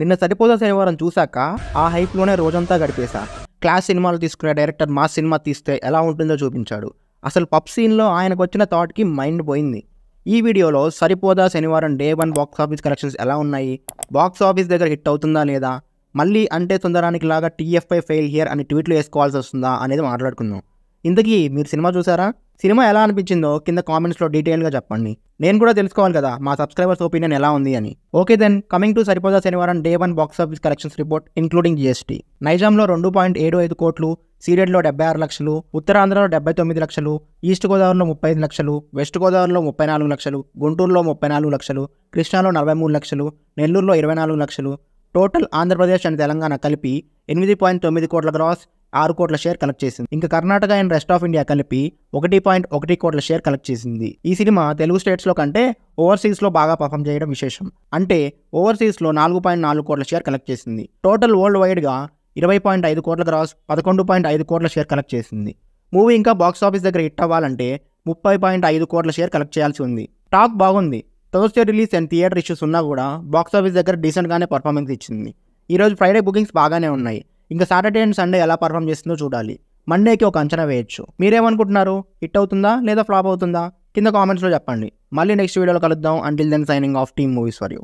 నిన్న సరిపోదా శనివారం చూశాక ఆ హైప్లోనే రోజంతా గడిపేశా. క్లాస్ సినిమాలు తీసుకునే డైరెక్టర్ మాస్ సినిమా తీస్తే ఎలా ఉంటుందో చూపించాడు. అసలు పబ్ సీన్లో ఆయనకు వచ్చిన థాట్కి మైండ్ పోయింది. ఈ వీడియోలో సరిపోదా Sanivaaram day 1 box office collections ఎలా ఉన్నాయి, బాక్స్ ఆఫీస్ దగ్గర హిట్ అవుతుందా లేదా, మళ్ళీ అంటే సుందరానికి లాగా టీఎఫ్ఐ ఫెయిల్ హియర్ అని ట్వీట్లు వేసుకోవాల్సి వస్తుందా అనేది మాట్లాడుకుందాం. ఇంతకీ మీరు సినిమా చూసారా? సినిమా ఎలా అనిపించిందో కింద కామెంట్స్లో డీటెయిల్గా చెప్పండి. నేను కూడా తెలుసుకోవాలి కదా మా సబ్స్క్రైబర్స్ ఒపీనియన్ ఎలా ఉంది అని. Okay then, coming to Saripodhaa Sanivaaram day 1 box office collections report including GST. నైజాంలో 2.75 కోట్లు, సీడెడ్లో 76 లక్షలు, ఉత్తరాంధ్రలో 79 లక్షలు, ఈస్ట్ గోదావరిలో 35 లక్షలు, వెస్ట్ గోదావరిలో 34 లక్షలు, గుంటూరులో 34 లక్షలు, కృష్ణాలో 43 లక్షలు, నెల్లూరులో 24 లక్షలు, టోటల్ ఆంధ్రప్రదేశ్ అండ్ తెలంగాణ కలిపి 8.9 కోట్ల గ్రాస్, 6 కోట్ల షేర్ కలెక్ట్ చేసింది. ఇంకా Karnataka and rest of India కలిపి 1.1 కోట్ల షేర్ కలెక్ట్ చేసింది. ఈ సినిమా తెలుగు స్టేట్స్లో కంటే ఓవర్సీస్లో బాగా పర్ఫామ్ చేయడం విశేషం. అంటే ఓవర్సీస్లో 4.4 కోట్ల షేర్ కలెక్ట్ చేసింది. టోటల్ వరల్డ్ వైడ్గా 20.5 కోట్ల గ్రాస్, 11.5 కోట్ల షేర్ కలెక్ట్ చేసింది. మూవీ ఇంకా బాక్స్ ఆఫీస్ దగ్గర హిట్ అవ్వాలంటే 30.5 కోట్ల షేర్ కలెక్ట్ చేయాల్సి ఉంది. టాక్ బాగుంది. Thursday release and theatre issues ఉన్నా కూడా బాక్స్ ఆఫీస్ దగ్గర డీసెంట్గానే పర్ఫార్మెన్స్ ఇచ్చింది. ఈరోజు ఫ్రైడే బుకింగ్స్ బాగానే ఉన్నాయి. ఇంకా సాటర్డే అండ్ సండే ఎలా పర్ఫామ్ చేస్తుందో చూడాలి. మండేకి ఒక అంచనా వేయొచ్చు. మీరేమనుకుంటున్నారు? హిట్ అవుతుందా లేదా ఫ్లాప్ అవుతుందా? కింద కామెంట్స్లో చెప్పండి. మళ్ళీ నెక్స్ట్ వీడియోలో కలుద్దాం. Until then signing off team movies for you.